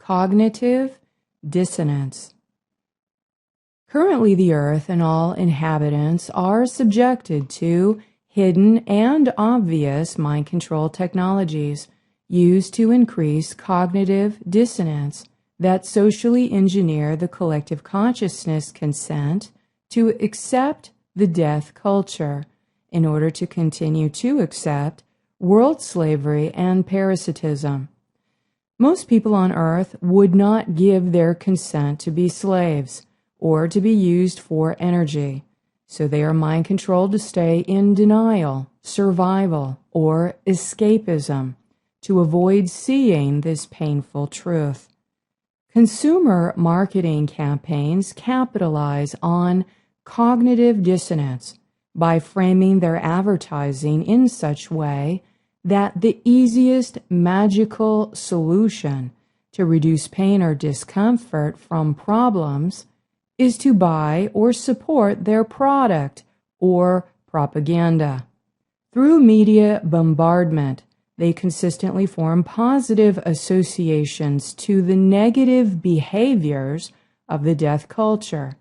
Cognitive dissonance. Currently, the Earth and all inhabitants are subjected to hidden and obvious mind control technologies used to increase cognitive dissonance that socially engineer the collective consciousness consent to accept the death culture in order to continue to accept world slavery and parasitism. Most people on Earth would not give their consent to be slaves or to be used for energy, so they are mind-controlled to stay in denial, survival, or escapism to avoid seeing this painful truth. Consumer marketing campaigns capitalize on cognitive dissonance by framing their advertising in such way that the easiest magical solution to reduce pain or discomfort from problems is to buy or support their product or propaganda. Through media bombardment, they consistently form positive associations to the negative behaviors of the death culture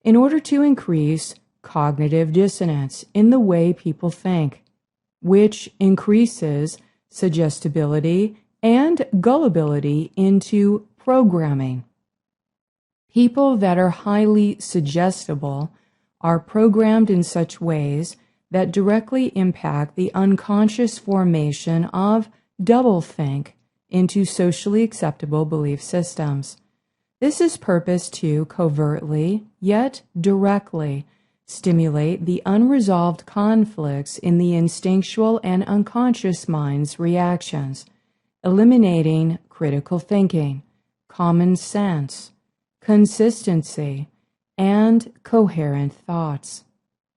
in order to increase cognitive dissonance in the way people think, which increases suggestibility and gullibility into programming. People that are highly suggestible are programmed in such ways that directly impact the unconscious formation of doublethink into socially acceptable belief systems. This is purposed to covertly, yet directly, stimulate the unresolved conflicts in the instinctual and unconscious mind's reactions, eliminating critical thinking, common sense, consistency, and coherent thoughts.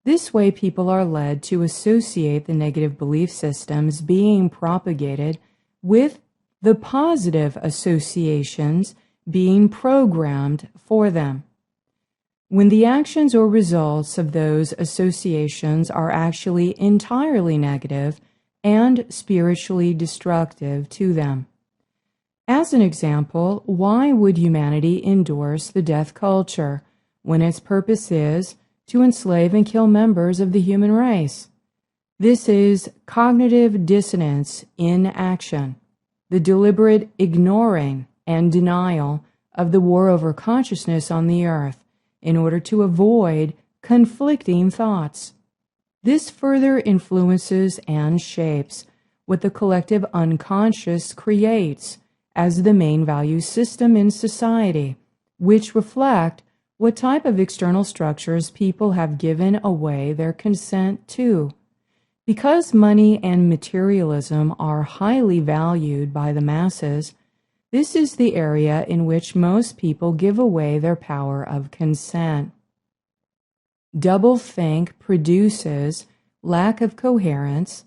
This way, people are led to associate the negative belief systems being propagated with the positive associations being programmed for them. When the actions or results of those associations are actually entirely negative and spiritually destructive to them. As an example, why would humanity endorse the death culture when its purpose is to enslave and kill members of the human race? This is cognitive dissonance in action, the deliberate ignoring and denial of the war over consciousness on the earth in order to avoid conflicting thoughts. This further influences and shapes what the collective unconscious creates as the main value system in society, which reflect what type of external structures people have given away their consent to. Because money and materialism are highly valued by the masses, this is the area in which most people give away their power of consent. Doublethink produces lack of coherence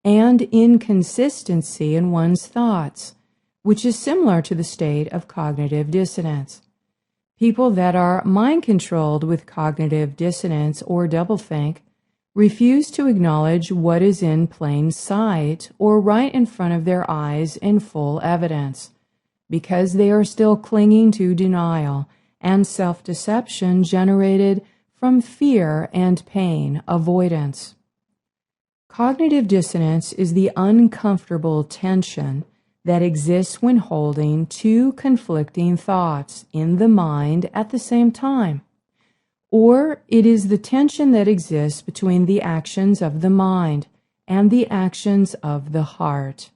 and inconsistency in one's thoughts, which is similar to the state of cognitive dissonance. People that are mind-controlled with cognitive dissonance or doublethink refuse to acknowledge what is in plain sight or right in front of their eyes in full evidence, because they are still clinging to denial and self-deception generated from fear and pain avoidance. Cognitive dissonance is the uncomfortable tension that exists when holding two conflicting thoughts in the mind at the same time, or it is the tension that exists between the actions of the mind and the actions of the heart.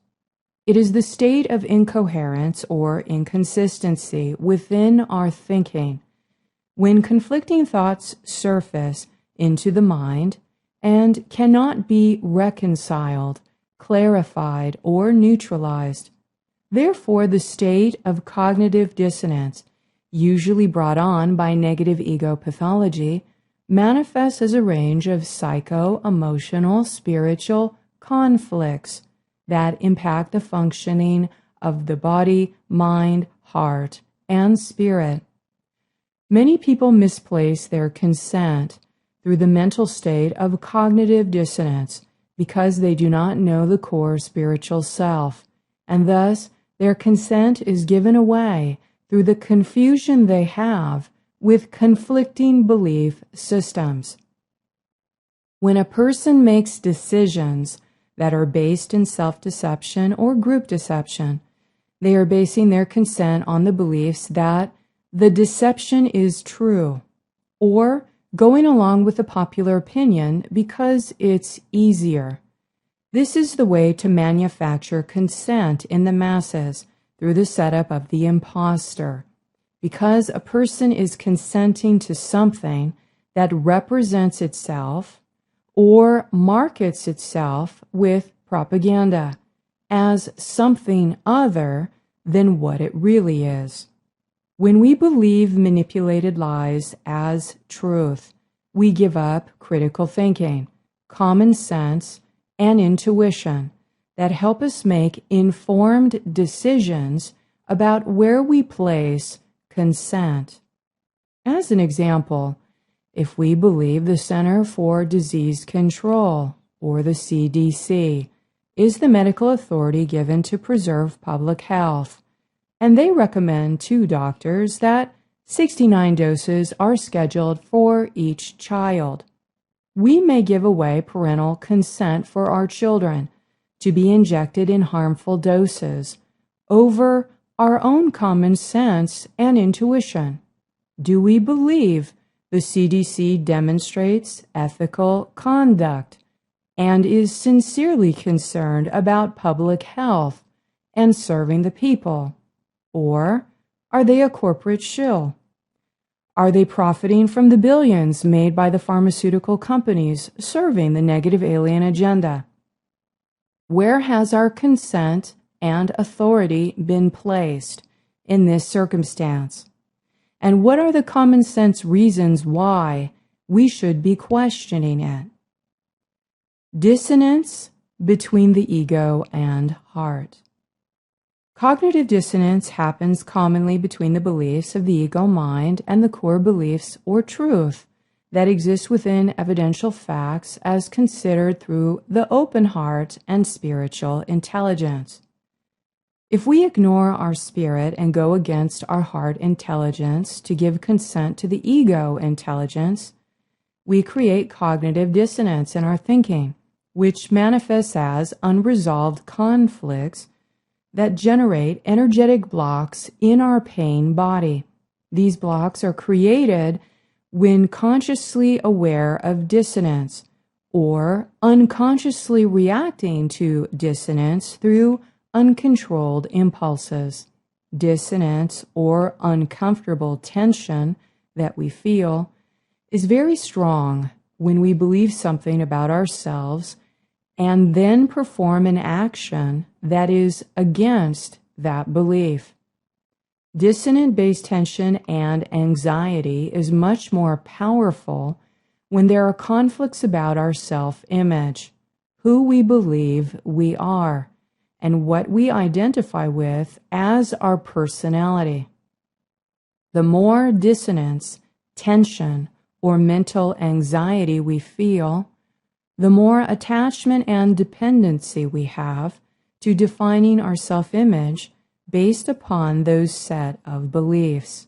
It is the state of incoherence or inconsistency within our thinking, when conflicting thoughts surface into the mind and cannot be reconciled, clarified, or neutralized. Therefore, the state of cognitive dissonance, usually brought on by negative ego pathology, manifests as a range of psycho-emotional, spiritual conflicts that impact the functioning of the body, mind, heart, and spirit. Many people misplace their consent through the mental state of cognitive dissonance because they do not know the core spiritual self, and thus their consent is given away through the confusion they have with conflicting belief systems. When a person makes decisions that are based in self-deception or group deception, they are basing their consent on the beliefs that the deception is true, or going along with the popular opinion because it's easier. This is the way to manufacture consent in the masses through the setup of the imposter. Because a person is consenting to something that represents itself or markets itself with propaganda as something other than what it really is. When we believe manipulated lies as truth, we give up critical thinking, common sense, and intuition that help us make informed decisions about where we place consent. As an example, if we believe the Center for Disease Control, or the CDC, is the medical authority given to preserve public health, and they recommend to doctors that 69 doses are scheduled for each child, we may give away parental consent for our children to be injected in harmful doses over our own common sense and intuition. Do we believe the CDC demonstrates ethical conduct and is sincerely concerned about public health and serving the people? Or are they a corporate shill? Are they profiting from the billions made by the pharmaceutical companies serving the negative alien agenda? Where has our consent and authority been placed in this circumstance? And what are the common sense reasons why we should be questioning it? Dissonance between the ego and heart. Cognitive dissonance happens commonly between the beliefs of the ego mind and the core beliefs or truth that exist within evidential facts as considered through the open heart and spiritual intelligence. If we ignore our spirit and go against our heart intelligence to give consent to the ego intelligence, we create cognitive dissonance in our thinking, which manifests as unresolved conflicts that generate energetic blocks in our pain body. These blocks are created when consciously aware of dissonance or unconsciously reacting to dissonance through uncontrolled impulses. Dissonance or uncomfortable tension that we feel is very strong when we believe something about ourselves and then perform an action that is against that belief. Dissonant-based tension and anxiety is much more powerful when there are conflicts about our self-image, who we believe we are, and what we identify with as our personality. The more dissonance, tension, or mental anxiety we feel, the more attachment and dependency we have to defining our self-image based upon those set of beliefs.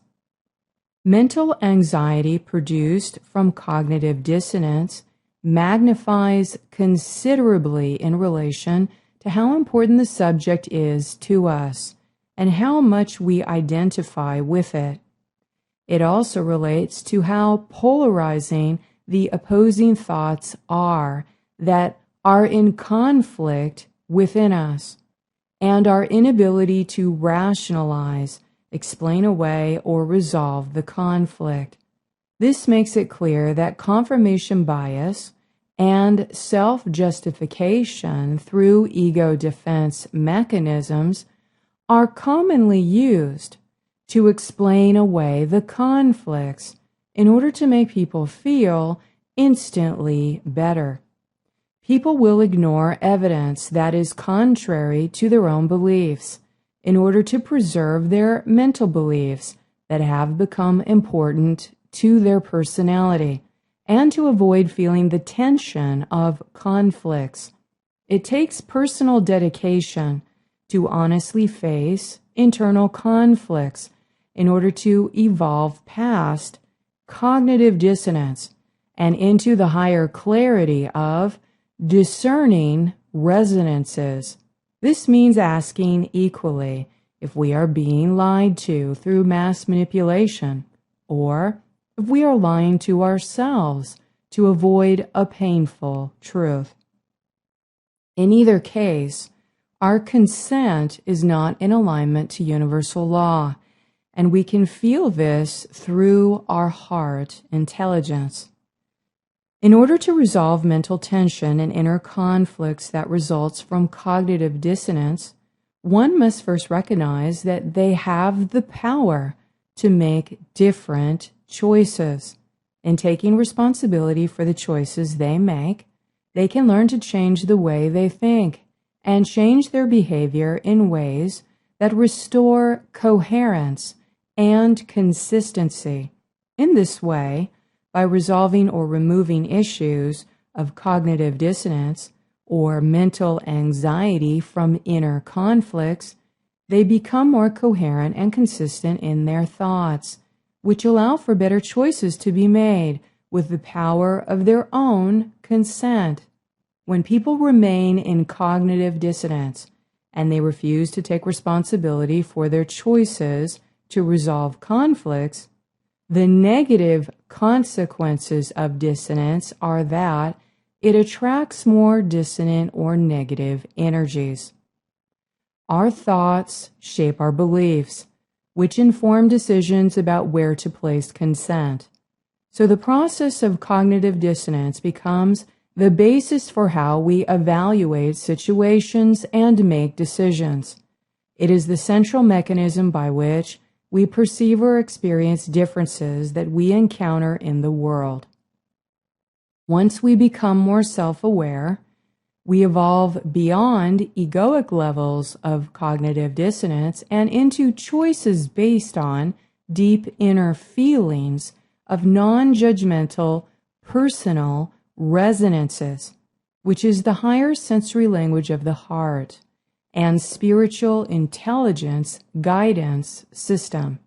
Mental anxiety produced from cognitive dissonance magnifies considerably in relation to how important the subject is to us and how much we identify with it. It also relates to how polarizing the opposing thoughts are that are in conflict within us, and our inability to rationalize, explain away, or resolve the conflict. This makes it clear that confirmation bias and self-justification through ego defense mechanisms are commonly used to explain away the conflicts in order to make people feel instantly better. People will ignore evidence that is contrary to their own beliefs in order to preserve their mental beliefs that have become important to their personality and to avoid feeling the tension of conflicts. It takes personal dedication to honestly face internal conflicts in order to evolve past cognitive dissonance and into the higher clarity of discerning resonances. This means asking equally if we are being lied to through mass manipulation, or if we are lying to ourselves to avoid a painful truth. In either case, our consent is not in alignment to universal law, and we can feel this through our heart intelligence. In order to resolve mental tension and inner conflicts that results from cognitive dissonance, one must first recognize that they have the power to make different choices. In taking responsibility for the choices they make, they can learn to change the way they think and change their behavior in ways that restore coherence and consistency. In this way, by resolving or removing issues of cognitive dissonance or mental anxiety from inner conflicts, they become more coherent and consistent in their thoughts, which allow for better choices to be made with the power of their own consent. When people remain in cognitive dissonance and they refuse to take responsibility for their choices to resolve conflicts, the negative consequences of dissonance are that it attracts more dissonant or negative energies. Our thoughts shape our beliefs, which inform decisions about where to place consent. So the process of cognitive dissonance becomes the basis for how we evaluate situations and make decisions. It is the central mechanism by which we perceive or experience differences that we encounter in the world. Once we become more self-aware, we evolve beyond egoic levels of cognitive dissonance and into choices based on deep inner feelings of non-judgmental, personal resonances, which is the higher sensory language of the heart and spiritual intelligence guidance system.